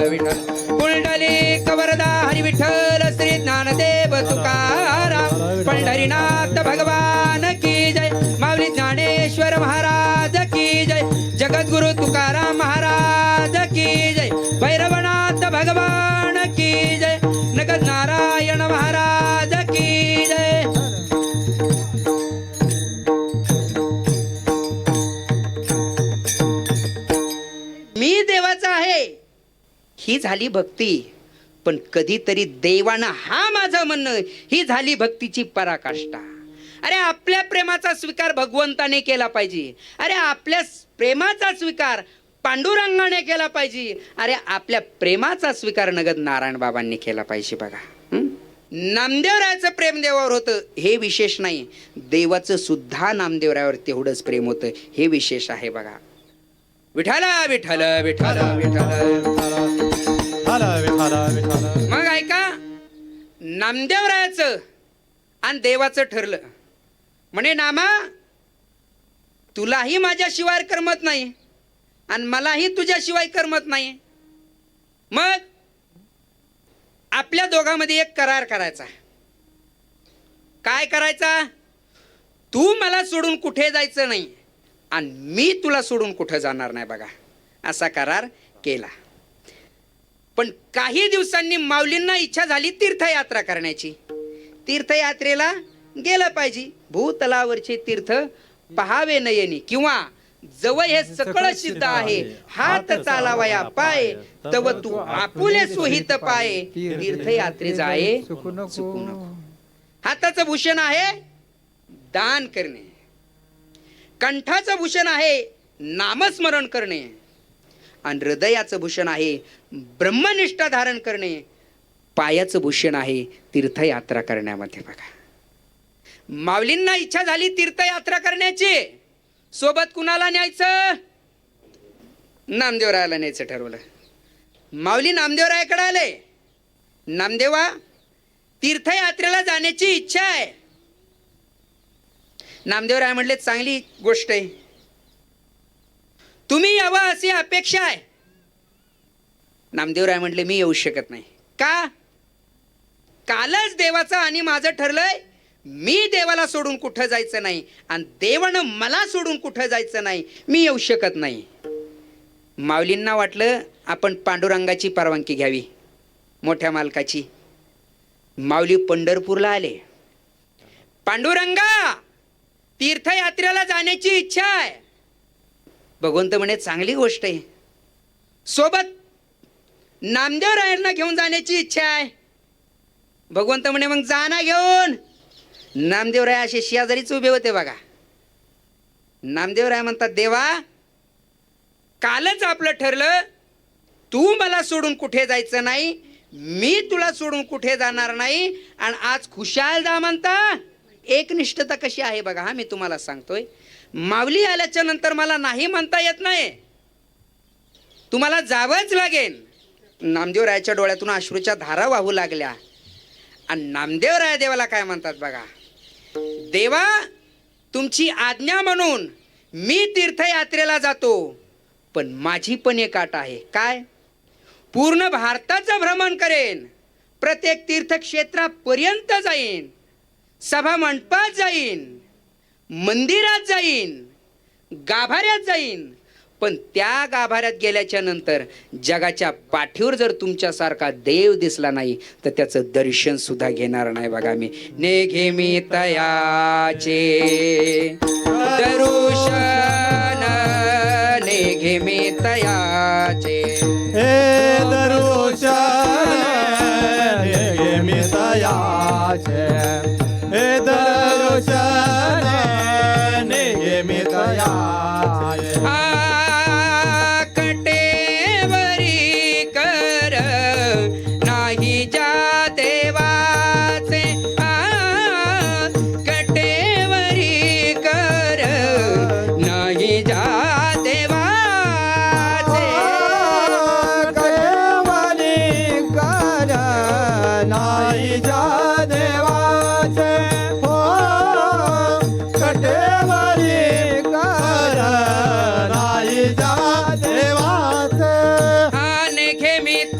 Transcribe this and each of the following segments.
विठ्ठल कुंडली कवरदा हरी विठ्ठल श्री ज्ञानदेव तुकाराम पंढरीनाथ भगवान की जय माऊली ज्ञानेश्वर महाराज की जय जगद्गुरु तुकाराम महाराज की जय भैरवनाथ भगवान की जय नगद नारायण महाराज की जय। मी देवाचा आहे ही झाली भक्ती, पण कधीतरी देवानं हा माझं म्हणणं ही झाली भक्तीची पराकाष्ठा। अरे आपल्या प्रेमाचा स्वीकार भगवंताने केला पाहिजे, अरे आपल्या प्रेमाचा स्वीकार पांडुरंगाने केला पाहिजे, अरे आपल्या प्रेमाचा स्वीकार नगद नारायण बाबांनी केला पाहिजे। बघा नामदेवरायाचं प्रेम देवावर होतं हे विशेष नाही, देवाचं सुद्धा नामदेवरायावर तेवढंच प्रेम होतं हे विशेष आहे। बघा विठ्ठला विठ्ठल विठ्ठल विठ्ठल मग ऐका नामदेवरायाचं आणि देवाचं ठरलं म्हणे नामा तुलाही माझ्याशिवाय करमत नाही आणि मलाही तुझ्याशिवाय करमत नाही, मग आपल्या दोघांमध्ये एक करार करायचा। काय करायचा? तू मला सोडून कुठे जायचं नाही आणि मी तुला सोडून कुठे जाणार नाही। बघा असा करार केला। पण काही दिवसांनी माऊलींना इच्छा झाली तीर्थयात्रा करण्याची। तीर्थयात्रेला गेलं पाहिजे, भूतलावरचे तीर्थ पहावे नयनी, किंवा जवळ हे सकळ सिद्ध आहे हात चालावया पाय तव तू आपुले सोहित पाय तीर्थयात्रे जाये चुकू नको। हाताचं भूषण आहे दान करणे, कंठाचं भूषण आहे नामस्मरण करणे आणि हृदयाचं भूषण आहे ब्रह्मनिष्ठा धारण करणे, पायाचं भूषण आहे तीर्थयात्रा करण्यामध्ये। बघा माऊलींना इच्छा झाली तीर्थयात्रा करण्याची, सोबत कुणाला न्यायचं? नामदेवरायाला न्यायचं ठरवलं। माऊली नामदेवरायाकडे आले, नामदेवा तीर्थयात्रेला जाण्याची इच्छा आहे। नामदेवराय म्हटले चांगली गोष्ट आहे, तुम्ही यावं अशी अपेक्षा आहे। नामदेवराय म्हटले मी येऊ शकत नाही। का? कालच देवाचं आणि माझं ठरलंय मी देवाला सोडून कुठं जायचं नाही आणि देवानं मला सोडून कुठं जायचं नाही, मी येऊ शकत नाही। माऊलींना वाटलं आपण पांडुरंगाची परवानगी घ्यावी, मोठ्या मालकाची। माऊली पंढरपूरला आले। पांडुरंगा तीर्थयात्रेला जाण्याची इच्छा आहे। भगवंत म्हणे चांगली गोष्ट आहे, सोबत नामदेवरायांना घेऊन जाण्याची इच्छा आहे। भगवंत म्हणे मग जा ना घेऊन। नामदेवराय असे शेजारीच उभे होते। बघा नामदेवराय म्हणतात देवा कालच आपलं ठरलं तू मला सोडून कुठे जायचं नाही, मी तुला सोडून कुठे जाणार नाही, आणि आज खुशाल जा म्हणता। एकनिष्ठता कशी आहे बघा। हा मी तुम्हाला सांगतोय, माऊली आल्याच्या नंतर मला नाही म्हणता येत नाही, तुम्हाला जावंच लागेल। नामदेवरायाच्या डोळ्यातून अश्रूच्या धारा वाहू लागल्या आणि नामदेवराय देवाला काय म्हणतात बघा, देवा तुमची आज्ञा म्हणून मी तीर्थयात्रेला जातो, पण माझी पण एक अट आहे। काय? पूर्ण भारताचं भ्रमण करेन, प्रत्येक तीर्थक्षेत्रापर्यंत जाईन, सभा मंडपात जाईन, मंदिरात जाईन, गाभाऱ्यात जाईन, पण त्या गाभाऱ्यात गेल्याच्या नंतर जगाच्या पाठीवर जर तुमच्यासारखा देव दिसला नाही तर त्याचं दर्शन सुद्धा घेणार नाही। बघा मी नेघे मी तयाचे दर्शन, नेघे मी तयाचे दर्शन, नेघे मी तयाचे दर्शन, नेघे मी तयाचे।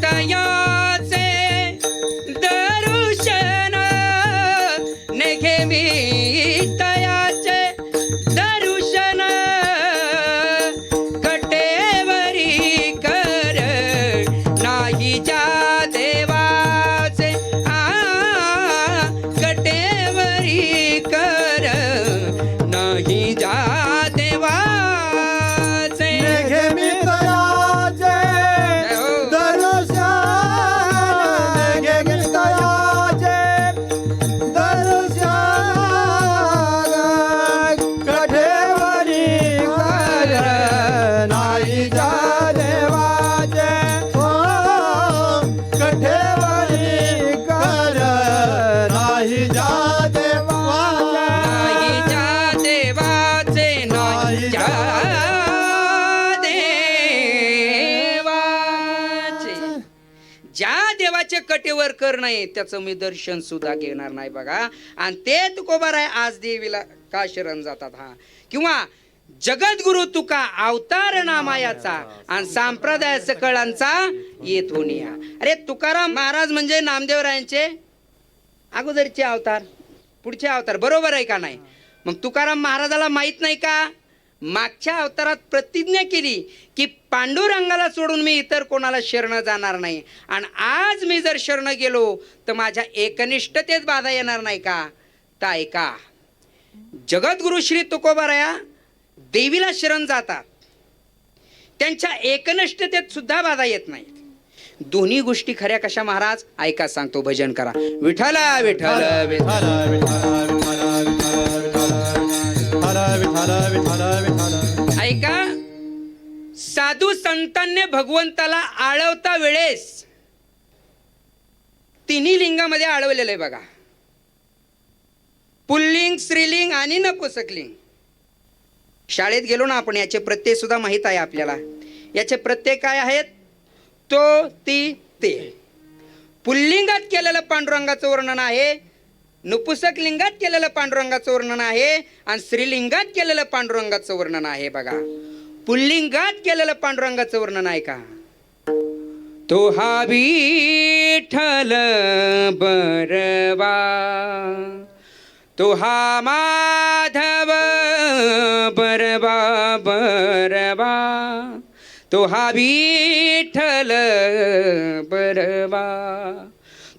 तयाचे दर्शन नेघे मी तयाचे दर्शन कटेवरी कर नाही ज्या देवाचे कटेवरी कर नाही ज्या देवाचे नेघे मी तयाचे दर्शन नेघे मी तयाचे दर्शन कठेवरी कर नाही जा देवाचे हो कठेवरी कर नाही जा देवाचे नाही ज्या देवाचे नाही ज्या देवाचे ज्या देवाचे कटेवर कर नाही त्याचं मी दर्शन सुद्धा घेणार नाही बघा. आणि ते तुकोबार आहे आज देवीला का शरण जातात हा. किंवा जगद्गुरु तुका अवतार नामायाचा आणि संप्रदाय सकळांचा येथून या. अरे तुकाराम महाराज म्हणजे नामदेवरायांचे अगोदरचे अवतार पुढचे अवतार बरोबर आहे का नाही. मग तुकाराम महाराजाला माहित नाही का मागच्या अवतारात प्रतिज्ञा केली की पांडुरंगाला सोडून मी इतर कोणाला शरण जाणार नाही. आणि आज मी जर शरण गेलो तर माझ्या एकनिष्ठतेत बाधा येणार नाही का. तर ऐका जगद्गुरु श्री तुकोबाराया देवीला शरण जातात त्यांच्या एकनिष्ठतेत सुद्धा बाधा येत नाही. दोन्ही गोष्टी खऱ्या कशा महाराज ऐका सांगतो भजन करा. विठ्ठला विठ्ठल विठ्ठल ऐका साधू संतांनी भगवंताला आळवता वेळेस तिन्ही लिंगामध्ये आळवलेलं आहे बघा. पुल्लिंग स्त्रीलिंग आणि नपुंसकलिंग. शाळेत गेलो ना आपण याचे प्रत्यय सुद्धा माहित आहे आपल्याला. याचे प्रत्यय काय आहेत तो ती ते. पुल्लिंगात केलेलं पांडुरंगाचं वर्णन आहे नपुंसक लिंगात केलेलं पांडुरंगाचं वर्णन आहे आणि स्त्रीलिंगात केलेलं पांडुरंगाचं वर्णन आहे बघा. पुल्लिंगात केलेलं पांडुरंगाचं वर्णन आहे का तो हा विठ्ठल बरवा तो हा माधव बरवा बरवा तो हा विठ्ठल बरवा.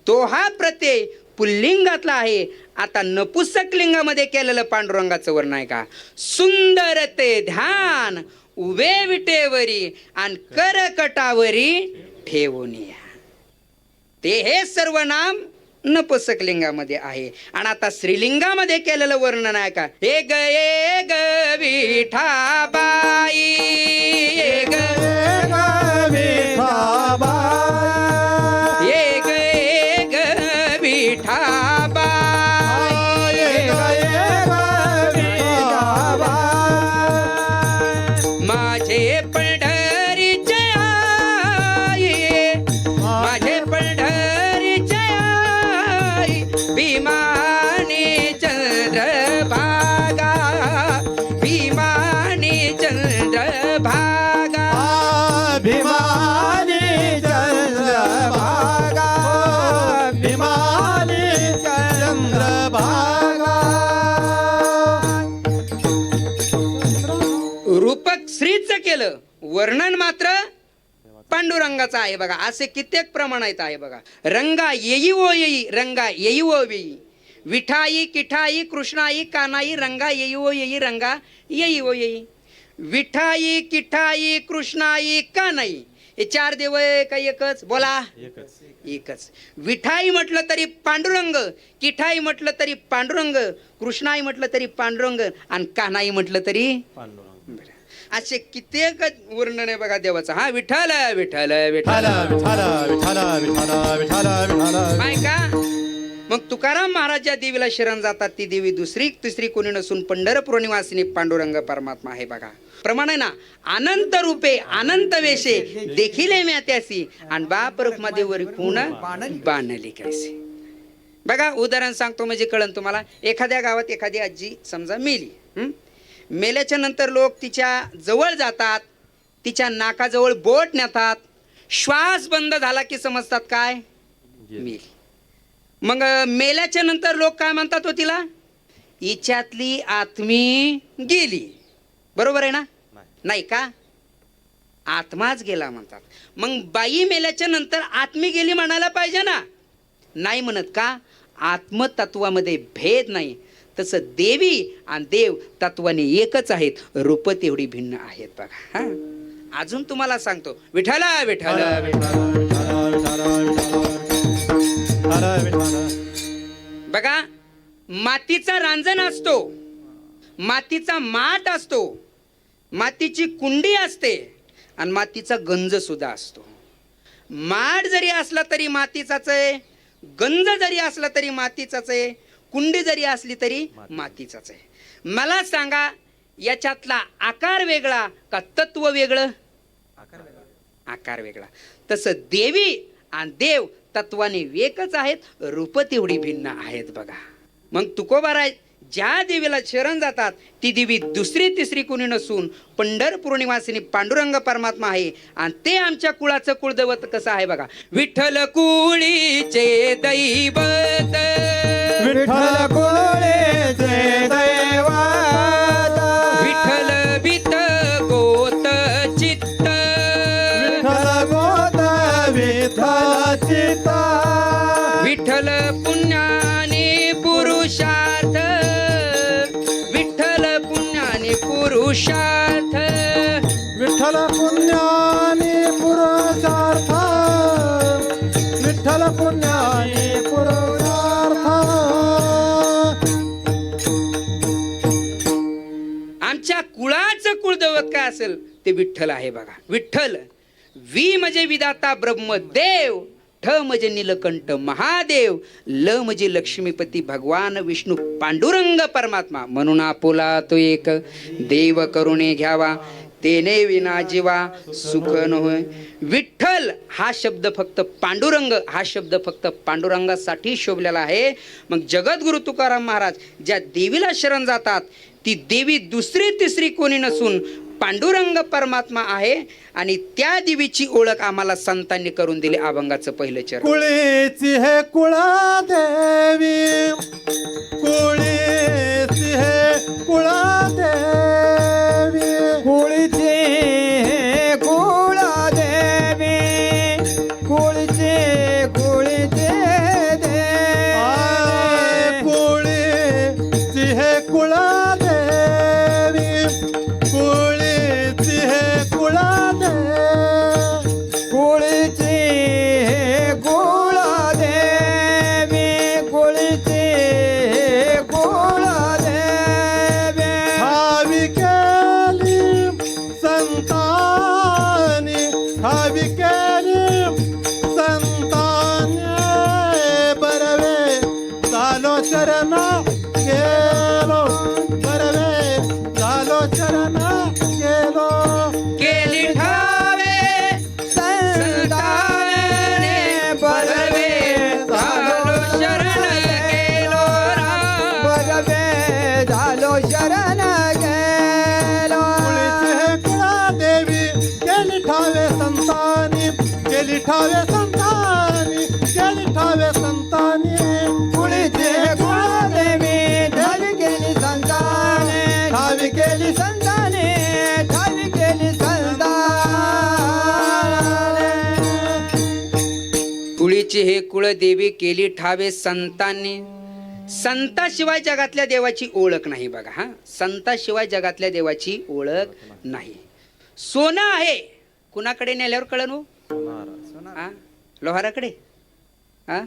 तो हा प्रत्यय पुल्लिंगातला आहे. आता नपुंसक लिंगामध्ये केलेलं पांडुरंगाचं वर्ण आहे का सुंदर ते ध्यान उभे विटेवरी आणि करकटावरी ठेवून या. ते हे सर्व नाम नपुंसक लिंगामध्ये आहे. आणि आता स्त्रीलिंगामध्ये केलेलं वर्णन आहे का हे ग विठाबाई हे ग केलं वर्णन मात्र पांडुरंगाचं आहे बघा. असे कित्येक प्रमाण आहे बघा. रंगा येई ओ येई रंगा येई ओ येई विठाई किठाई कृष्णाई कानाई रंगा येई ओ येई रंगा येई ओ येई. विठाई किठाई कृष्णाई कानाई हे चार देव आहे का एकच बोला एकच. विठाई म्हटलं तरी पांडुरंग किठाई म्हटलं तरी पांडुरंग कृष्णाई म्हटलं तरी पांडुरंग आणि कानाई म्हटलं तरी पांडुरंग. असे कित्येक वर्णन आहे बघा देवाचा. हा विठ्ठल विठ्ठल विठ्ठल का. मग तुकाराम महाराज ज्या देवीला शरण जातात ती देवी दुसरी तिसरी कोणी नसून पंढरपूर निवासिनी पांडुरंग परमात्मा आहे बघा. प्रमाण आहे ना अनंत रूपे अनंत वेशे देखिले म्या त्यासी आणि बाप रूपमध्ये वर कोण बाणली कैसे. बघा उदाहरण सांगतो म्हणजे कळन तुम्हाला. एखाद्या गावात एखादी आजी समजा मेली. मेल्याच्या नंतर लोक तिच्या जवळ जातात तिच्या नाकाजवळ बोट नेतात श्वास बंद झाला की समजतात काय मेली. मग मेल्याच्या नंतर लोक काय म्हणतात हो तिला, हिच्यातली आत्मी गेली. बरोबर आहे ना? नाही का, आत्माच गेला म्हणतात. मग बाई मेल्याच्या नंतर आत्मी गेली म्हणायला पाहिजे ना, नाही म्हणत का, आत्मतत्वामध्ये भेद नाही. तसं देवी आणि देव तत्वाने एकच आहेत, रूप तेवढी भिन्न आहेत बघा. हा, अजून तुम्हाला सांगतो, विठ्ठला विठ्ठला बघा, मातीचा रांजण असतो, मातीचा माठ असतो, मातीची कुंडी असते आणि मातीचा गंज सुद्धा असतो. माठ जरी असला तरी मातीचाच आहे, गंज जरी असला तरी मातीचाच आहे, कुंडी जरी असली तरी मातीचाच आहे. मला सांगा, याच्यातला आकार वेगळा का तत्व वेगळं? आकार वेगळा. तसं देवी आणि देव तत्वाने एकच आहेत, रूप तेवढी भिन्न आहेत बघा. मग तुकोबाराय ज्या देवीला शरण जातात ती देवी दुसरी तिसरी कोणी नसून पंढरपूर निवासिनी पांडुरंग परमात्मा आहे. आणि ते आमच्या कुळाचं कुळदैवत कसं आहे बघा. विठ्ठल कुळीचे दैवत, विठ्ठल कुळीचे दैवत, विठ्ठल बित गोत चित्त, विठ्ठल गोत विठ्ठल चित्त, विठ्ठल पुण्याने पुरुषार्थ, विठ्ठल पुण्याने पुरुषार्थ, विठ्ठल पुण्याने पुरुषार्थ, विठ्ठल पुण्याने पुरुषार्थ. आमच्या कुळाचं कुळदैवत काय असेल ते विठ्ठल आहे बघा. विठ्ठल वी म्हणजे विधाता ब्रह्मदेव, ठ म्हणजे नीलकंठ महादेव, ल म्हणजे लक्ष्मीपती भगवान विष्णू पांडुरंग परमात्मा. म्हणून आपुला तो एक देव करुणे घ्यावा, तेने विना जीवा सुख न होय. विठ्ठल हा शब्द फक्त पांडुरंग हा शब्द फक्त पांडुरंगासाठी शोभलेला आहे. मग जगद्गुरु तुकाराम महाराज ज्या देवीला शरण जातात ती देवी दुसरी तिसरी कोणी नसून पांडुरंग परमात्मा आहे. आणि त्या देवीची ओळख आम्हाला संतांनी करून दिली. अभंगाचं पहिलं चरण. कुळीची हे कुळादेवी, कुळीची हे कुळादेवी, कुळीची हे कुळादेवी, कुळीची कुळीची देवी, कुळीची हे कुळादेवी, कुळीची हे कुळादेवी, कुळीची हे कुळादेवी, कुळीची हे कुळादेवी. हावी केली संतानी, हावी केली संतानी, बरवे चालो शरण गेलो, बरवे चालो शरण गेलो. केली ठावे संताने बरवे झालो शरण गेलो राम, बरवे झालो शरण गेलो. कुळीची हे कुळादेवी गेली ठावे संतानी, गेली ठावे संतानी, गेली ठावे संतानी. कुळीची हे कुळादेवी ठावी केली संतानी, ठावी केली संतानी, ठावी केली संतानी. कुळीची हे कुळदेवी केली ठावे संतांनी. संताशिवाय जगातल्या देवाची ओळख नाही बघा. हा, संताशिवाय जगातल्या देवाची ओळख नाही. सोनं आहे कुणाकडे नेल्यावर कळन हो? हा, लोहाराकडे. हा,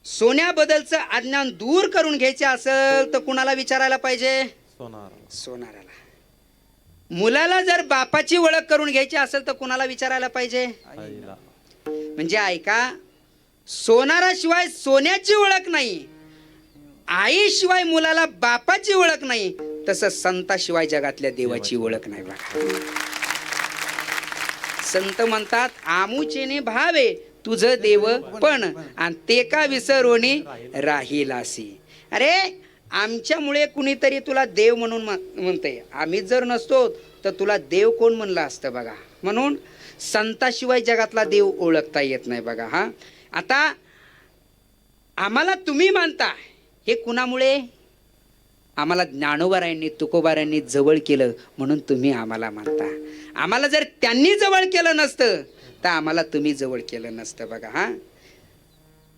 सोन्याबद्दलचं अज्ञान दूर करून घ्यायचे असेल तर कुणाला विचारायला पाहिजे? सोनाराला. मुलाला जर बापाची ओळख करून घ्यायची असेल तर कुणाला विचारायला पाहिजे? म्हणजे ऐका, सोनाराशिवाय सोन्याची ओळख नाही, आईशिवाय मुलाला बापाची ओळख नाही, तसं संताशिवाय जगातल्या देवाची ओळख नाही बघा. संत म्हणतात आमुचेने भावे तुझं देव पण आणि ते का विसरोनी राहिलासी. अरे आमच्यामुळे कुणीतरी तुला देव म्हणून म्हणते, आम्हीच जर नसतो तर तुला देव कोण म्हणलं असतं बघा. म्हणून संताशिवाय जगातला देव ओळखता येत नाही बघा. हा आता आम्हाला तुम्ही मानता हे कुणामुळे? आम्हाला ज्ञानोबारायांनी तुकोबारायांनी जवळ केलं म्हणून तुम्ही आम्हाला मानता. आम्हाला जर त्यांनी जवळ केलं नसतं तर आम्हाला तुम्ही जवळ केलं नसतं बघा. हा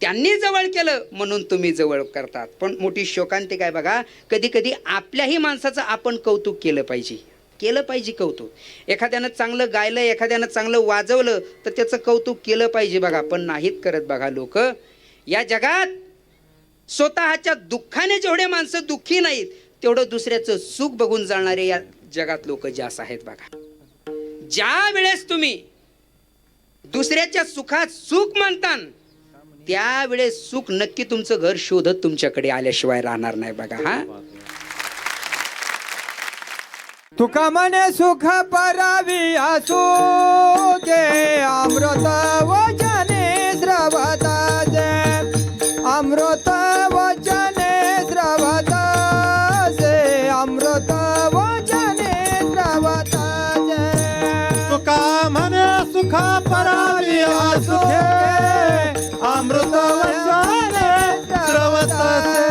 त्यांनी जवळ केलं म्हणून तुम्ही जवळ करतात. पण मोठी शोकांतिका आहे बघा, कधी कधी आपल्याही माणसाचं आपण कौतुक केलं पाहिजे कौतुक. एखाद्यानं चांगलं गायलं, एखाद्यानं चांगलं वाजवलं तर त्याचं कौतुक केलं पाहिजे बघा, पण नाहीत करत बघा लोक. या जगात स्वतःच्या दुःखाने जेवढे माणसं दुःखी नाहीत तेवढं दुसऱ्याचं सुख बघून जाणारे या जगात लोक जास्त आहेत बघा. ज्या वेळेस तुम्ही दुसऱ्याच्या सुखात सुख मानता त्यावेळेस सुख नक्की तुमचं घर शोधत तुमच्याकडे आल्याशिवाय राहणार नाही बघा. हा तुका म्हणे सुख परावी असू दे, अमृत वचने श्रवता जे, अमृत वचने श्रवता जे, अमृत वचने श्रवता जे. तुका म्हणे सुख परावी असू दे, अमृत वचने श्रवता जे.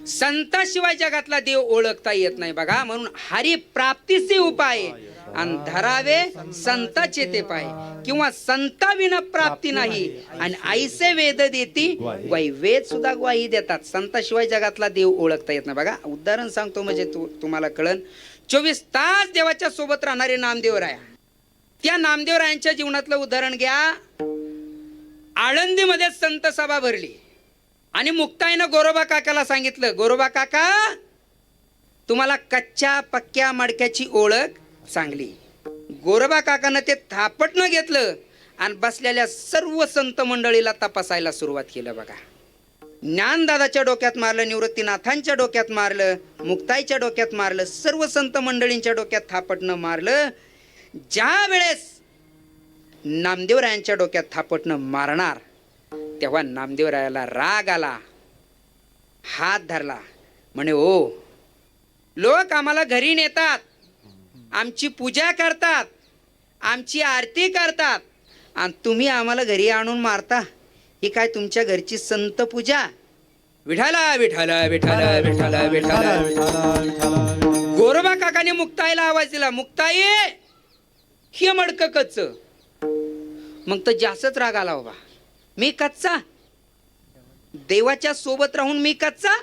संताशिवाय जगातला देव ओळखता येत नाही बघा, म्हणून हरी प्राप्तीचे उपाय आणि धरावे संताचे ते पाय, किंवा संताविना प्राप्ती नाही आणि आईसे वेद देती वाई. वेद सुद्धा ग्वाही देतात. संताशिवाय जगातला देव ओळखता येत नाही बघा. उदाहरण सांगतो म्हणजे तुम्हाला कळन. 24 तास देवाच्या सोबत राहणारे नामदेवराया, त्या नामदेवरायांच्या जीवनातलं उदाहरण घ्या. आळंदीमध्ये संत सभा भरली आणि मुक्ताईनं गोरोबा काकाला सांगितलं, गोरोबा काका तुम्हाला कच्च्या पक्क्या मडक्याची ओळख चांगली. गोरोबा काकानं ते थापटणं घेतलं आणि बसलेल्या सर्व संत मंडळीला तपासायला सुरुवात केलं बघा. ज्ञानदादाच्या डोक्यात मारलं, निवृत्तीनाथांच्या डोक्यात मारलं, मुक्ताईच्या डोक्यात मारलं, सर्व संत मंडळींच्या डोक्यात थापटणं मारलं. ज्या वेळेस नामदेवरायांच्या डोक्यात थापटणं मारणार तेव्हा नामदेवरायाला राग आला, हात धरला, म्हणे ओ लोक आम्हाला घरी नेतात, आमची पूजा करतात, आमची आरती करतात आणि तुम्ही आम्हाला घरी आणून मारता. ही काय तुमच्या घरची संत पूजा? विठाला विठाला विठाला विठाला विठाला. गोरोबा काकाने मुक्ताईला आवाज दिला, मुक्ताई हे मडक कच्च. मग तर जास्तच राग आला बाबा, मी कच्चा, देवाच्या सोबत राहून मी कच्चा.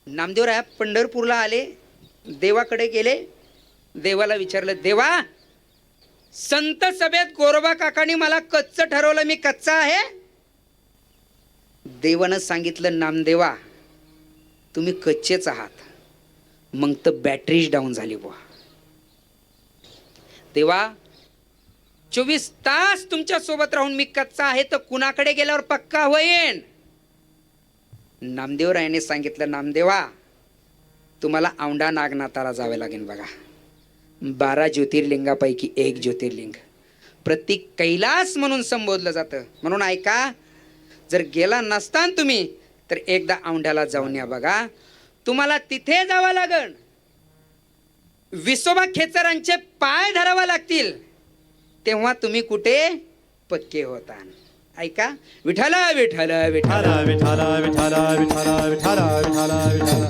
नामदेवराय पंढरपूरला आले, देवाकडे गेले, देवाला विचारलं, देवा संत सभेत गोरोबा काकांनी मला कच्च ठरवलं, मी कच्चा आहे? देवानं सांगितलं, नामदेवा तुम्ही कच्चेच आहात. मग तर बॅटरीज डाऊन झाली बुवा. देवा 24 तास तुमच्या सोबत राहून मी कच्चा आहे तर कुणाकडे गेल्यावर पक्का होईन? नामदेवरायाने सांगितलं, नामदेवा तुम्हाला औंढा नागनाथाला जावे लागेल बघा. 12 ज्योतिर्लिंगापैकी एक ज्योतिर्लिंग, प्रतीक कैलास म्हणून संबोधलं जातं. म्हणून ऐका, जर गेला नसतान तुम्ही तर एकदा औंढ्याला जाऊन या बघा. तुम्हाला तिथे जावं लागण, विसोबा खेचरांचे पाय धरावा लागतील, तेव्हा तुम्ही कुठे पक्के होता. ऐका, विठाला विठाला विठाला विठाला विठाला विठाला विठाला विठाला विठाला.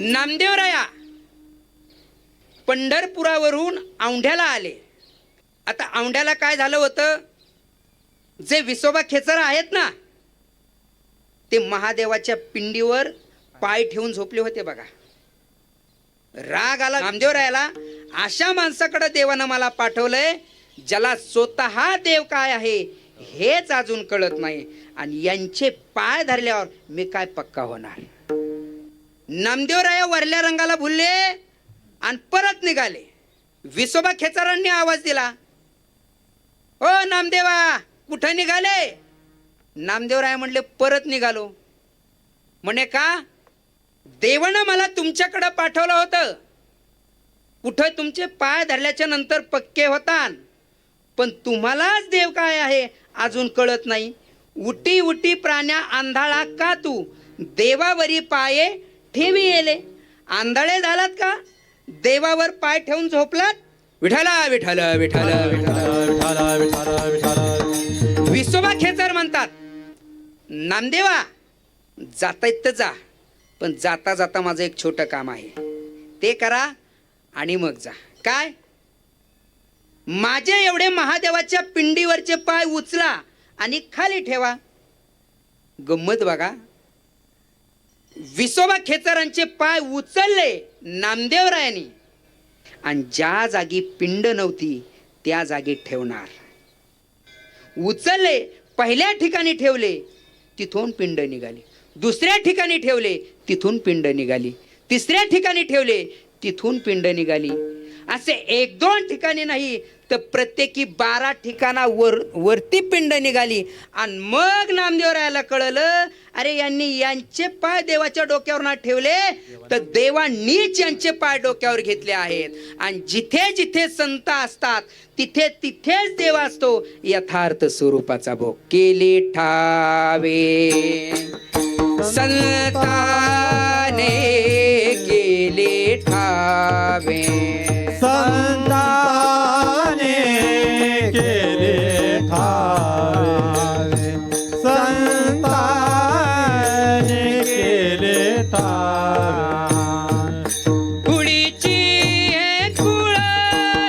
नामदेवराया पंढरपुरावरून औंढ्याला आले. आता औंढ्याला काय झालं होतं, जे विसोबा खेचर आहेत ना ते महादेवाच्या पिंडीवर पाय ठेवून झोपले होते बघा. राग आला नामदेवरायाला, अशा माणसाकडे देवानं मला पाठवलंय ज्याला स्वतः देव काय आहे हेच अजून कळत नाही, आणि यांचे पाय धरल्यावर मी काय पक्का होणार. नामदेवराया वरल्या रंगाला भुलले आणि परत निघाले. विसोबा खेचरांनी आवाज दिला, ओ नामदेवा कुठं निघाले? नामदेवराय म्हणले, परत निघालो. म्हणे का? देवानं मला तुमच्याकडे पाठवलं होतं, कुठं तुमचे पाय धरल्याच्या नंतर पक्के होतान, पण तुम्हालाच देव काय आहे अजून कळत नाही. उटी उटी प्राण्या आंधळा का तू, देवावरी पाये ठेवी येले. आंधळे झालात का? देवावर पाय ठेवून झोपलात. विठाला विठाला विठाला विठाला. विठाला विठाला. विसोबा खेचर म्हणतात, नामदेवा जाता येत तर जा, पण जाता जाता माझं एक छोटं काम आहे, ते करा आणि मग जा. काय? माझे एवढे महादेवाच्या पिंडीवरचे पाय उचला आणि खाली ठेवा. गंमत बघा, विसोबा खेचरांचे पाय उचलले नामदेवरायांनी आणि ज्या जागी पिंड नव्हती त्या जागी ठेवणार. उचलले, पहिल्या ठिकाणी ठेवले, तिथून पिंड निघाली. दुसऱ्या ठिकाणी ठेवले, तिथून पिंड निघाली. तिसऱ्या ठिकाणी ठेवले, तिथून पिंड निघाली. असे 1-2 ठिकाणी नाही तर प्रत्येकी 12 ठिकाणावर वरती पिंड निघाली. आणि मग नामदेवरायाला कळलं, अरे यांनी यांचे पाय देवाच्या डोक्यावर ना ठेवले तर देवानीच यांचे पाय डोक्यावर घेतले आहेत. आणि जिथे जिथे संत असतात तिथे तिथेच देव असतो. यथार्थ स्वरूपाचा भोग केले ठावे संताने केले ठावे. संताने केले ठावे. संताने केले ठावे. कुळीची हे कुळ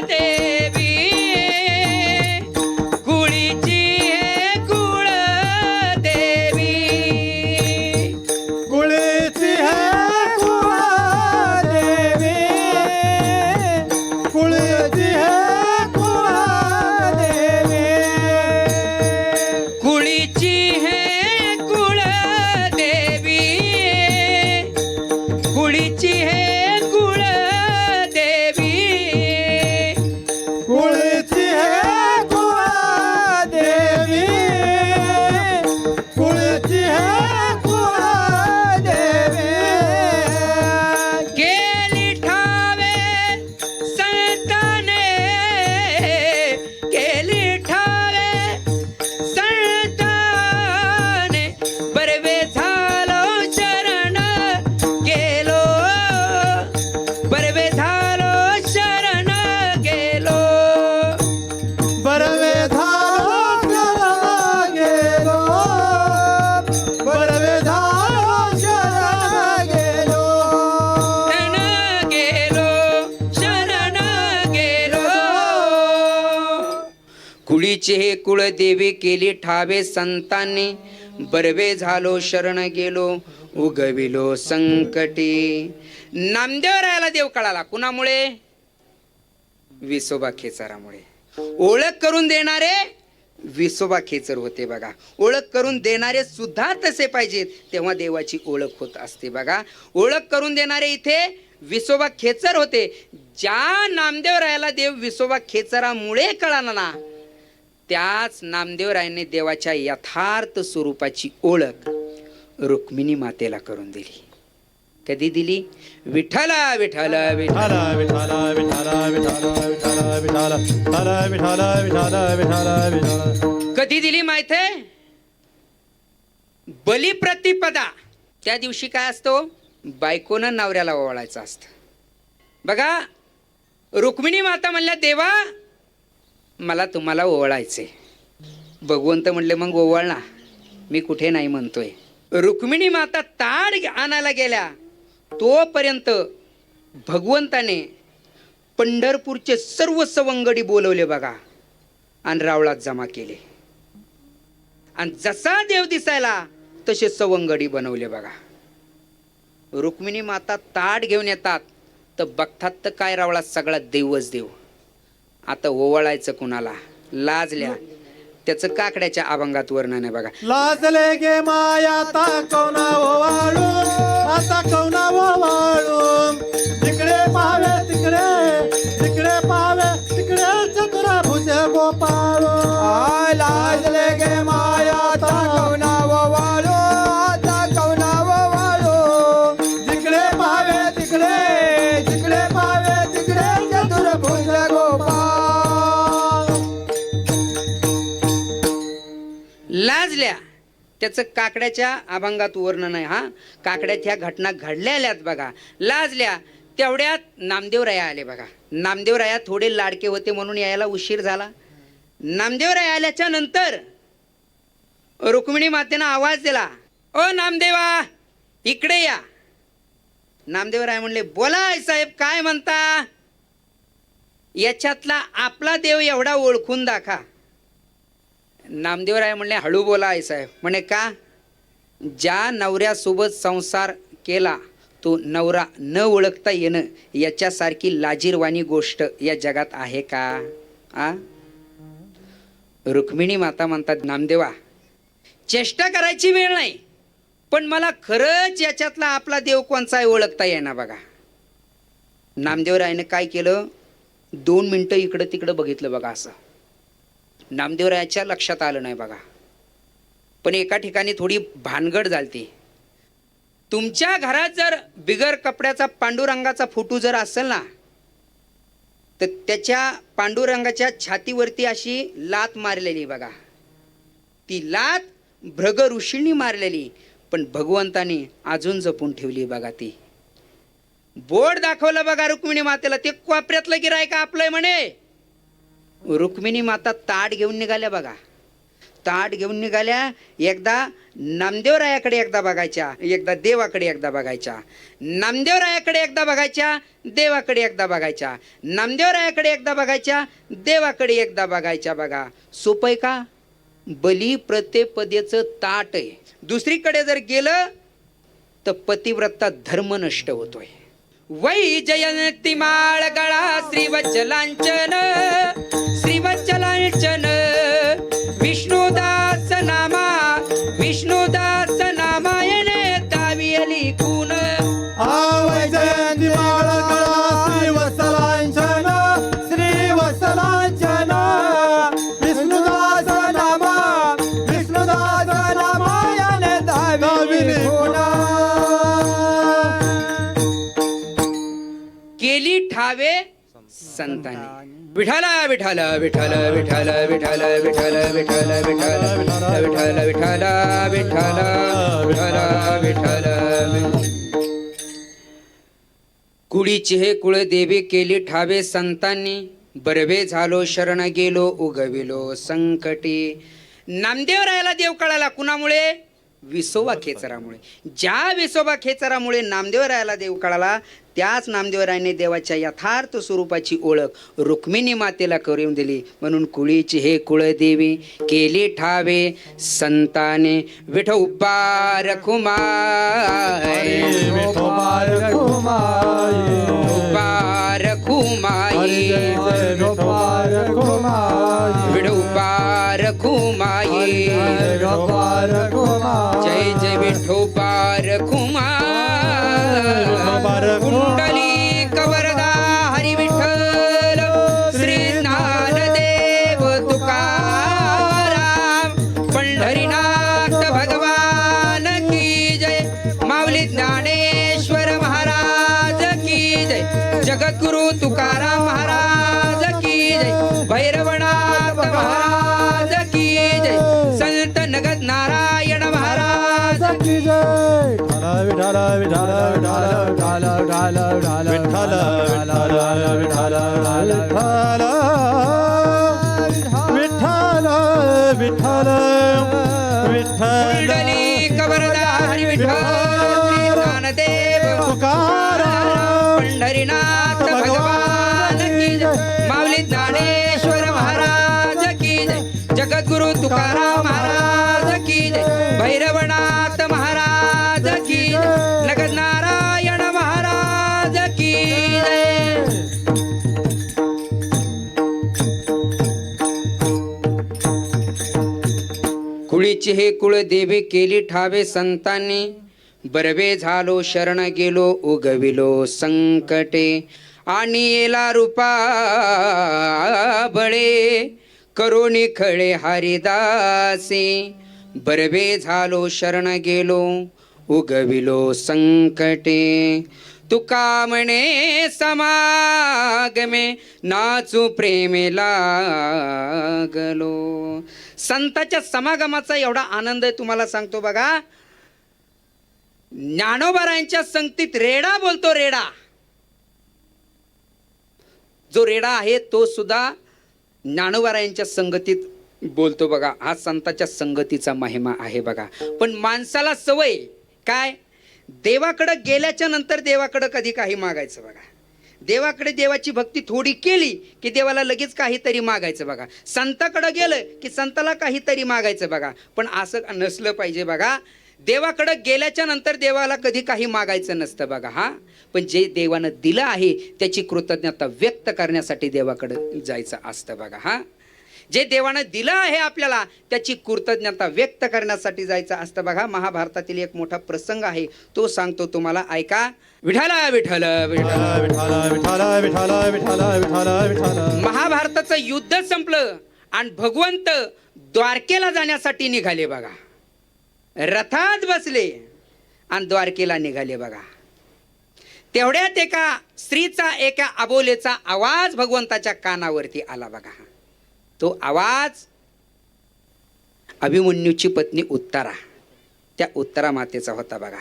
देवी, कुळीची हे कुळ देवी. कुळीची है कुळदेवी. कुळीची है कुळदेवी. कुळीची हे कुळ देवी, कुळीची हे कुळ देवी. कुळीची है कुळदेवी. कुळीची है कुळदेवी. केली ठावे संताने, केली ठावे संताने. बरवे झालो शरण गेलो, बरवे झालो शरण गेलो. बरवे झालो शरण गेलो. बरवे झालो शरण गेलो. शरण गेलो, शरण गेलो. कुळीचे हे कुळदेवी केली ठावे संतांनी. बरवे झालो शरण गेलो, उगविलो संकटी. नामदेवरायाला देव कळाला. कुणामुळे? विसोबा खेचरामुळे. ओळख करून देणारे विसोबा खेचर होते बघा. ओळख करून देणारे सुद्धा तसे पाहिजेत, तेव्हा देवाची ओळख होत असते बघा. ओळख करून देणारे इथे विसोबा खेचर होते. ज्या नामदेवरायाला देव विसोबा खेचरामुळे कळाला ना, त्याच नामदेवरायांनी देवाच्या यथार्थ स्वरूपाची ओळख रुक्मिणी मातेला करून दिली. कधी दिली? विठ्ठला विठ्ठला विठ्ठला. विठाला विठाला विठाला विठाला विठाला विठाला विठाला विठाला विठाला विठाला. कधी दिली माहित आहे? बलिप्रतिपदा. त्या दिवशी काय असतो? बायकोनं नवऱ्याला ओवाळायचं असतं बघा. रुक्मिणी माता म्हणल्या, देवा मला तुम्हाला ओवाळायचे. भगवंत म्हणले, मग ओवाळ ना, मी कुठे नाही म्हणतोय. रुक्मिणी माता ताड आणायला गेल्या तोपर्यंत भगवंताने पंढरपूरचे सर्व सवंगडी बोलवले बघा आणि रावळात जमा केले. आणि जसा देव दिसायला तसे सवंगडी बनवले बघा. रुक्मिणी माता ताट घेऊन येतात तर बघतात तर काय, रावळात सगळा देवच देव. आता ओवाळायचं कुणाला? लाजल्या. त्याचं काकड्याच्या अभंगात वर्णन आहे बघा. लाजले गे माया आता कौना ओवाळू. आता कौना ओवाळू. तिकडे पाहावे तिकडे, तिकडे पाहावे तिकडे चतुर भुज गोपाळू. लाजले गे माया आता कौना ओवाळू. आता कौना ओवाळू. तिकडे पाहावे तिकडे, तिकडे पाहावे तिकडे चतुर भुज गोपाळ. लाजल्या. त्याचं काकड्याच्या अभंगात वर्णन आहे. हा, काकड्यात ह्या घटना घडलेल्यात बघा. लाजल्या. तेवढ्यात नामदेवराया आले बघा. नामदेवराया थोडे लाडके होते म्हणून यायला उशीर झाला. नामदेवराया आल्याच्या नंतर रुक्मिणी मातेनं आवाज दिला, ओ नामदेवा इकडे या. नामदेवराय म्हणले, बोला आई साहेब काय म्हणता. याच्यातला आपला देव एवढा ओळखून दाखा. नामदेवराय म्हणले, हळू बोला आई साहेब. म्हणे का, ज्या नवऱ्यासोबत संसार केला तो नवरा न ओळखता येणं याच्यासारखी लाजीरवाणी गोष्ट या जगात आहे का. आ रुक्मिणी माता म्हणतात, नामदेवा चेष्टा करायची वेळ नाही, पण मला खरंच याच्यातला आपला देव कोणचा आहे ओळखता येईना बघा. नामदेवरायाने काय केलं, 2 मिनिटं इकडं तिकडं बघितलं बघा. असं नामदेवरायाच्या लक्षात आलं नाही बघा. पण एका ठिकाणी थोडी भानगड झालती. तुमच्या घरात जर बिगर कपड्याचा पांडुरंगाचा फोटो जर असेल ना, तर त्याच्या पांडुरंगाच्या छातीवरती अशी लात मारलेली बघा. ती लात भृग ऋषींनी मारलेली, पण भगवंतानी अजून जपून ठेवली बघा. ती बोर्ड दाखवलं बघा रुक्मिणी मातेला, ते कोपऱ्यातलं गिरायक आपलंय म्हणे. रुक्मिणी माता ताट घेऊन निघाल्या बघा. ताट घेऊन निघाल्या, एकदा नामदेवरायाकडे एकदा बघायच्या, एकदा देवाकडे एकदा बघायच्या. नामदेवरायाकडे एकदा बघायच्या, देवाकडे एकदा बघायच्या. नामदेवरायाकडे एकदा बघायच्या, देवाकडे एकदा बघायच्या बघा. सोपय का. बली प्रत्येपदेचं ताट आहे. दुसरीकडे जर गेलं तर पतिव्रता धर्म नष्ट होतोय. वै जयंती माळ गळा श्रीवत्सलांचन, श्रीवत्सलांचन विष्णुदास नामा, विष्णुदास नामायणे दावियली कुण. आवै जयंती माळ गळा श्रीवत्सलांचन, श्रीवत्सलांचन विष्णुदास नामा, विष्णुदास नामायणे दावियली कुण. केली ठावे संतांनी. विठाला विठाला विठाला विठाला विठाला विठाला विठाला विठाला विठाला विठाला विठाला विठाला. कुळीची हे कुळदेवी केली ठावे संतांनी, बरवे झालो शरण गेलो उगविलो संकटी. नामदेवरायाला देव कळाला कुणामुळे, विसोबा खेचरामुळे. ज्या विसोबा खेचरामुळे नामदेवरायाला देव कळाला, त्याच नामदेवरायाने देवाच्या यथार्थ स्वरूपाची ओळख रुक्मिणी मातेला करून दिली. म्हणून कुळीची हे कुळदेवी केली ठावे संताने. विठो पारखुमाई, विठो पारखुमाई, पारखुमाई, विठो पारखुमाई, विठो पारखुमाई, विठो पारखुमाई. जय जय विठो पारखुमाई. कुंडली कवरदा हरी विठ्ठल, श्री ज्ञानदेव तुकाराम, पंढरीनाथ भगवान की जय. माऊली ज्ञानेश्वर महाराज की जय. जगद्गुरु तुकाराम महाराज की जय. भैरवनाथ महाराज की जय. संत नगद नारायण महाराज की जय. विठाल विठाल विठाल विठाल विठाल विठाल विठाल विठाल विठाल विठाल विठाल. कुंडली कवरदा हरी विठ्ठल, श्री ज्ञानदेव तुकाराम, पंढरीनाथ भगवान की जय. माऊली ज्ञानेश्वर महाराज की जय. जगद्गुरु तुकाराम महाराज की जय. भैरवनाथ महाराज की जय. नगद नारायण महाराज की जय. कुळीची हे कुळदेवी केली ठावे संतांनी, बरवे झालो शरण गेलो उगविलो संकटे. आणि येला रूपा बळे करोनी खळे हरिदासी. बरवे झालो शरण गेलो उगविलो संकटे. तुका म्हणे समागमे नाचू प्रेमे लागलो. संताच्या समागमाचा एवढा आनंद आहे तुम्हाला सांगतो बघा. ज्ञानोबारायांच्या संगतीत रेडा बोलतो रेडा. जो रेडा आहे तो सुद्धा ज्ञानोबारायांच्या संगतीत बोलतो बघा. हा संतांच्या संगतीचा महिमा आहे बघा. पण माणसाला सवय काय, देवाकडे गेल्याच्या नंतर देवाकडे कधी काही मागायचं बघा. देवाकडे देवाची भक्ती थोडी केली की देवाला लगेच काहीतरी मागायचं बघा. संताकडे गेलं की संताला काहीतरी मागायचं बघा. पण असं नसलं पाहिजे बघा. देवाकडे गेल्याच्या नंतर देवाला कधी काही मागायचं नसतं बघा. हा पण जे देवानं दिलं आहे त्याची कृतज्ञता व्यक्त करण्यासाठी देवाकडे जायचं असतं बघा. हा जे देवानं दिलं आहे आपल्याला त्याची कृतज्ञता व्यक्त करण्यासाठी जायचं असतं बघा. महाभारतातील एक मोठा प्रसंग आहे तो सांगतो तुम्हाला, ऐका. विठ्ठल विठ्ठल विठ्ठल विठाला विठाला विठाला विठाला विठाला विठाला. महाभारताचं युद्ध संपलं आणि भगवंत द्वारकेला जाण्यासाठी निघाले बघा. रथात बसले आणि द्वारकेला निघाले बघा. तेवढ्यात एका स्त्रीचा, एका अबोलेचा आवाज भगवंताच्या कानावरती आला बघा. तो आवाज अभिमन्यूची पत्नी उत्तरा, त्या उत्तरा मातेचा होता बघा.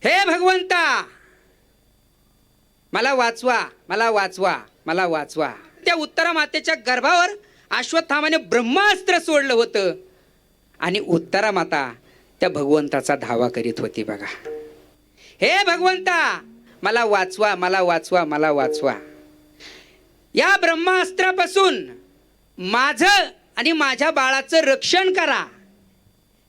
हे भगवंता, मला वाचवा, मला वाचवा, मला वाचवा. त्या उत्तरा मातेच्या गर्भावर अश्वत्थामाने ब्रह्मास्त्र सोडलं होतं आणि उत्तरा माता त्या भगवंताचा धावा करीत होती बघा. हे भगवंता, मला वाचवा, मला वाचवा, मला वाचवा. या ब्रह्मास्त्रापासून माझं आणि माझ्या बाळाचं रक्षण करा.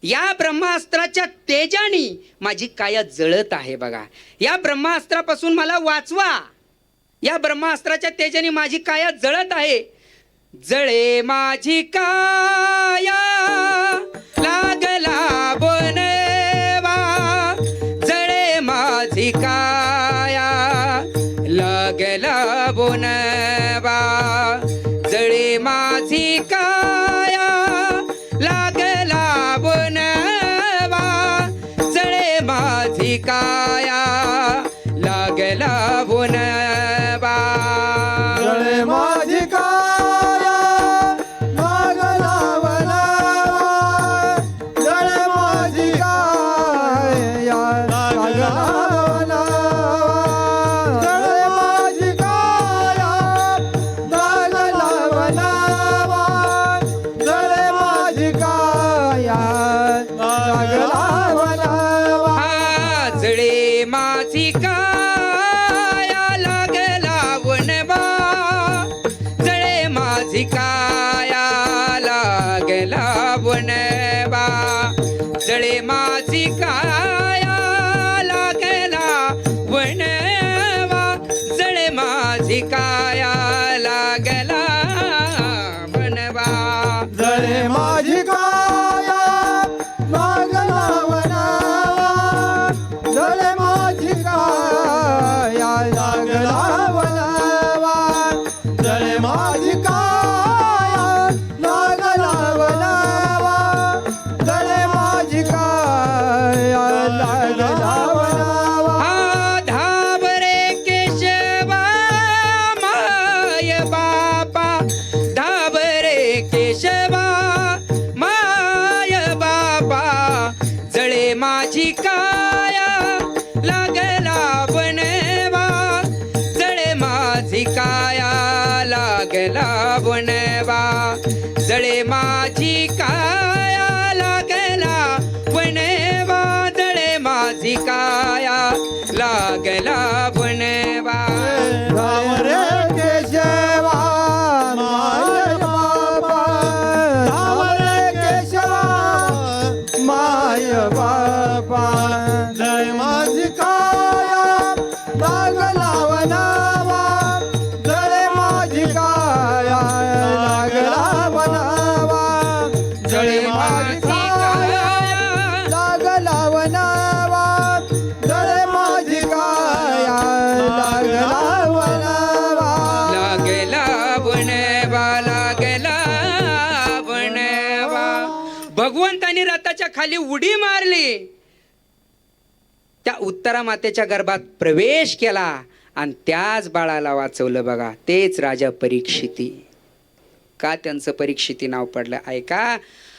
या ब्रह्मास्त्राच्या तेजाने माझी काया जळत आहे बघा. या ब्रह्मास्त्रापासून मला वाचवा. या ब्रह्मास्त्राच्या तेजाने माझी काया जळत आहे. जळे माझी काया लागला बनवा, जळे माझी काया लागला बनवा, जळे माझी काया लागला बनवा, जळे माझी काया लागला बनवा. जळे माझी काया लागला बनावा, जळे माझी काया लागला बनावा, जळे माझी काया लागला बनावा, जळे माझी काया लागला बनावा. हा जळे माझी काया लागला वनवा, जळे माझी काया लागला वनवा, जळे माझी काया लागला वनवा, जळे माझी काया लागला वनवा. जळे माझी काया लागला बनावा, जळे माझी काया लागला बनावा, जळे माझी काया लागला बनावा, जळे माझी काया लागला बनावा. हा धाबरे केशवा माय बापा, धाबरे केशवा माय बापा, जळे माझी काया लागला बनवा, जळे माझी काया लागला बनवा, जळे माझी काया लागला बनवा, जळे माझी काया लागला बनवा. धावरे केशवा माय बापा, धावरे केशवा माय बापा, जय माझी काया लागला बनावा, जय माझी काया लागला बनावा, जय माझी काया लागला बनावा, जय माझी काया लागला बनावा. लागला बनवा, लागला बनवा. भगवंतानी रथाच्या खाली उडी मारली, त्या उत्तरा मातेच्या गर्भात प्रवेश केला आणि त्याच बाळाला वाचवलं बघा. तेच राजा परीक्षिती. का त्यांचं परीक्षिती नाव पडलं ऐका.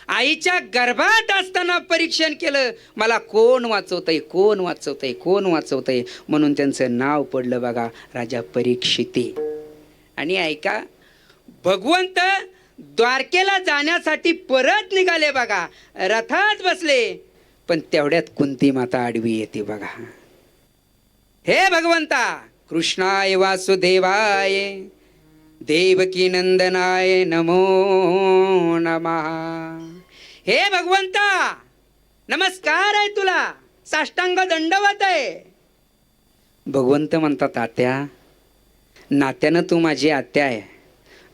आईच्या गर्भात असताना परीक्षण केलं, मला कोण वाचवतंय, कोण वाचवतंय, कोण वाचवतंय, म्हणून त्यांचं नाव पडलं बघा राजा परीक्षिती. आणि ऐका, भगवंत द्वारकेला जाण्यासाठी परत निघाले बघा, रथात बसले, पण तेवढ्यात कुंती माता आडवी येते बघा. हे भगवंता, कृष्णाय वासुदेवाय देवकी नंदनाय नमो नमः. हे भगवंता, नमस्कार आहे तुला, साष्टांग दंडवत आहे. भगवंत म्हणतात, आत्या, नात्यानं तू माझी आत्या आहे,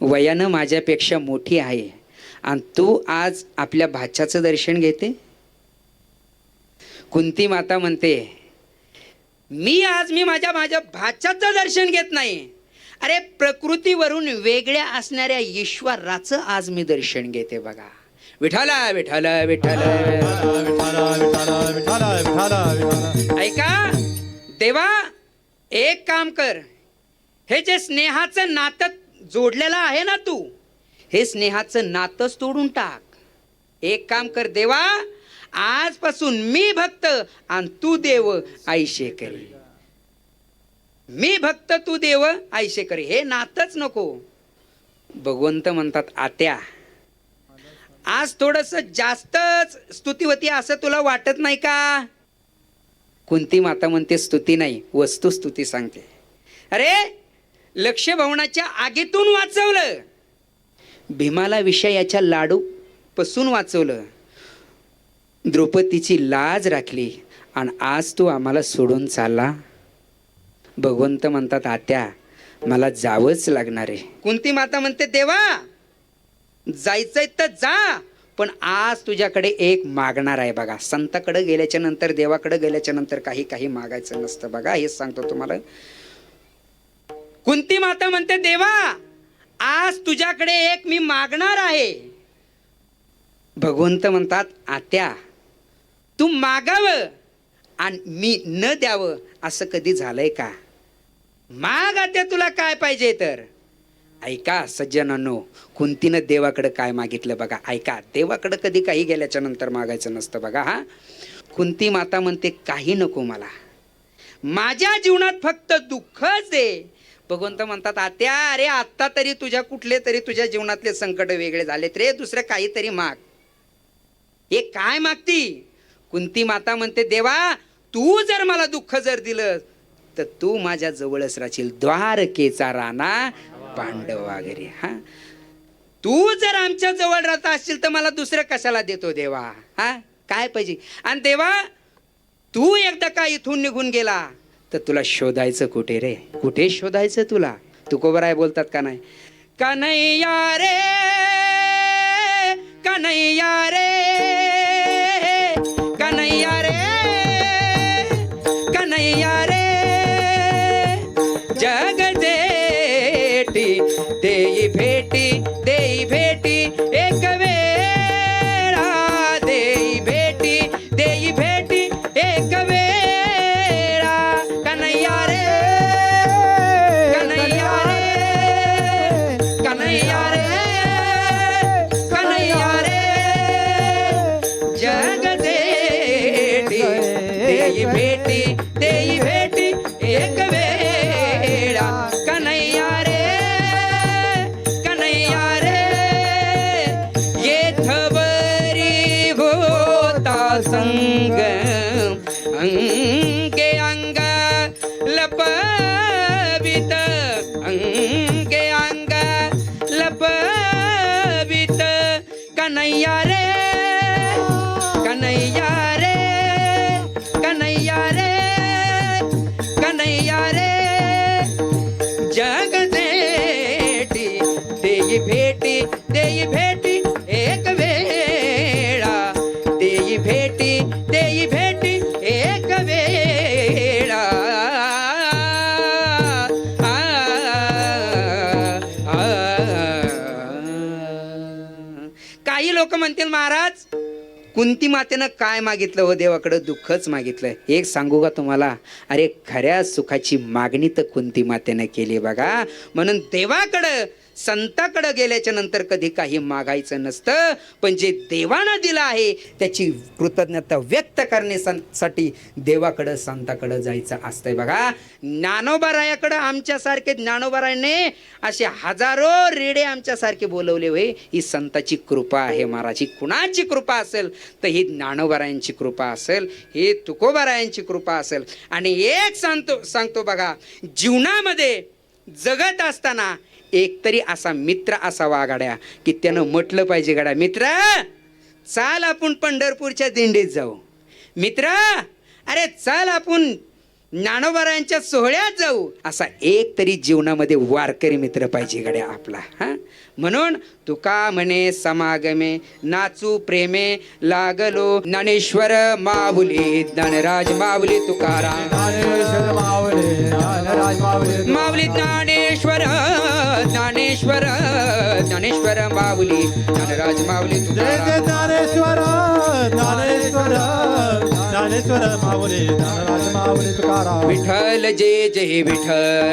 वयानं माझ्यापेक्षा मोठी आहे, आणि तू आज आपल्या भाच्याचं दर्शन घेते. कुंती माता म्हणते, मी माझ्या भाच्याचं दर्शन घेत नाही. अरे, प्रकृतीवरून वेगळ्या असणाऱ्या ईश्वराचं आज मी दर्शन घेते बघा. विठ्ठल विठ्ठल विठ्ठल. ऐका देवा, एक काम कर, हे जे स्नेहाचं नातं जोडलेलं आहे ना तू, हे स्नेहाचं नातंच तोडून टाक. एक काम कर देवा, आजपासून मी भक्त आणि तू देव आईशे करी. मी भक्त तू देव आईशे करी, हे नातच नको. भगवंत म्हणतात, आत्या, आज थोडस जास्तच स्तुतिवती असं तुला वाटत नाही का? कुंती माता म्हणते, स्तुती नाही, वस्तुस्तुती सांगते. अरे, लक्ष्य भवनाच्या आगीतून वाचवलं, भीमाला विषयाच्या लाडू पासून वाचवलं, द्रौपदीची लाज राखली, आणि आज तू आम्हाला सोडून चालला. भगवंत म्हणतात, आत्या, मला जावंच लागणार आहे. कुंती माता म्हणते, देवा, जायचंय तर जा, पण आज तुझ्याकडे एक मागणार आहे बघा. संताकडे गेल्याच्या नंतर, देवाकडे गेल्याच्या नंतर काही मागायचं नसतं बघा, हेच सांगतो तुम्हाला. कुंती माता म्हणते, देवा, आज तुझ्याकडे एक मी मागणार आहे. भगवंत म्हणतात, आत्या, तू मागावं आणि मी न द्यावं असं कधी झालंय का? माग आत्या, तुला काय पाहिजे तर. ऐका सज्जनांनो, कुंतीनं देवाकडे काय मागितलं बघा. ऐका, देवाकडे कधी काही गेल्याच्या नंतर मागायचं नसतं बघा. हा, कुंती माता म्हणते, काही नको मला, माझ्या जीवनात फक्त दुःखच दे. भगवंत म्हणतात, आत्या, अरे आत्ता तरी तुझ्या कुठले तरी तुझ्या जीवनातले संकट वेगळे झालेत रे, दुसरं काहीतरी माग. हे काय मागती? कुंती माता म्हणते, देवा, तू जर मला दुःख जर दिलं तर तू माझ्या जवळच राहशील, द्वारकेचा राणा पांडवा घरी. हा, तू जर आमच्या जवळ राहत असशील तर मला दुसरं कशाला देतो देवा? हा, काय पाहिजे? आणि देवा, तू एकदा का इथून निघून गेला तर तुला शोधायचं कुठे रे? कुठे शोधायचं तुला? तुकोबराय बोलतात का नाही, कन्हैया रे, कन्हैया रे, कन्हैया रे, कन्हैया रे, जग जेठी देई भेटी, देई भेटी एक वेळा, देई भेटी, देई भेटी एक वेळा. कन्हैया रे, कन्हैया रे, कन्हैया रे, कन्हैया रे, जग जेठी देई भेटी, देई भेटी एक वेळा. कन्हैया रे, कन्हैया रे, येथवरी होता संग, अंगे अंग लपवित, अंगे अंग लपवित. कन्हैया रे, कन्हैया रे, कन्हैया रे, कन्हैया रे, जग जेठी देई भेटी, देई भेटी एक वेळा, देई भेटी, देई भेटी एक वेळा. काही लोक म्हणतील, महाराज, कुंती मातेनं काय मागितलं हो देवाकडं? दुःखच मागितलं. एक सांगू का तुम्हाला, अरे खऱ्या सुखाची मागणी तर कुंती मातेनं केली बघा. म्हणून देवाकडं संताकडे गेल्याच्या नंतर कधी काही मागायचं नसतं, पण जे देवानं दिलं आहे त्याची कृतज्ञता व्यक्त करण्यासाठी देवाकडं संताकडं जायचं असतंय. बघा, ज्ञानोबारायाकडं आमच्यासारखे ज्ञानोबारायाने असे हजारो रेडे आमच्यासारखे बोलवले होय. ही संताची कृपा आहे महाराज. ही कुणाची कृपा असेल तर ही ज्ञानोबारायांची कृपा असेल, ही तुकोबारायांची कृपा असेल. आणि एक सांगतो बघा, जीवनामध्ये जगत असताना एकतरी असा मित्र असावा गाड्या की त्यानं म्हटलं पाहिजे, गाड्या मित्र चाल आपण पंढरपूरच्या दिंडीत जाऊ, मित्र अरे चल आपण ज्ञानोबारायांच्या सोहळ्यात जाऊ. असा एक तरी जीवनामध्ये वारकरी मित्र पाहिजे गड्या आपला. हा, म्हणून तुका म्हणे समागमे नाचू प्रेमे लागलो, ज्ञानेश्वर माऊली ज्ञानराज माऊली तुकाराम, ज्ञानेश्वर माऊली ज्ञानराज माऊली माऊली ज्ञानेश्वर ज्ञानेश्वर ज्ञानेश्वर माऊली ज्ञानराज माऊली जय तुकाराम. जय ज्ञानेश्वर ज्ञानेश्वर ज्ञानेश्वर माऊली ज्ञानराज माऊली तुकाराम. विठ्ठल जय जय विठ्ठल,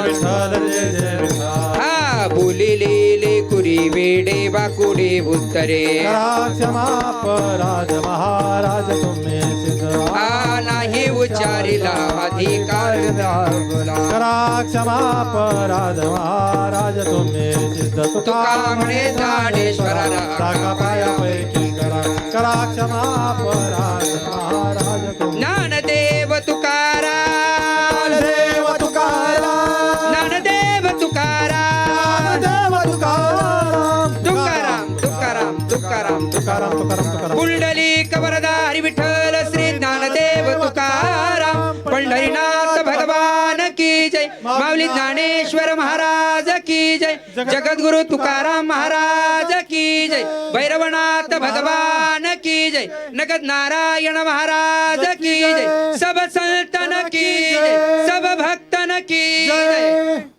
विठ्ठल जय जय विठ्ठल. हा बोलिलेले कुरी वेडे वाकुडे उत्तरे, करा क्षमा अपराध महाराज तुम्ही सिद्ध. हा नाही उच्चारिला अधिकार बोला. करा क्षमा अपराध महाराज तुम्ही सिद्ध. तुका म्हणे ज्ञानेश्वराला, टाका पायापैकी करा. करा क्षमा अपराध महाराज तुम्ही. ज्ञानदेव तुकाराम, देव तुकाराम ज्ञानदेव तुकाराम, देव तुकाराम तुकाराम तुकाराम तुकाराम तुकाराम तुकाराम तुकाराम. पुंडलिक वरदा हरी विठ्ठल श्री ज्ञानदेव तुकाराम. पंढरीनाथ भगवान की जय, माऊली ज्ञानेश्वर महाराज की जय, जगद्गुरु तुकाराम महाराज की जय, भैरवनाथ भगवान की जय, नगद नारायण महाराज की जय, सब संतन की जय, सब भक्तन की जय.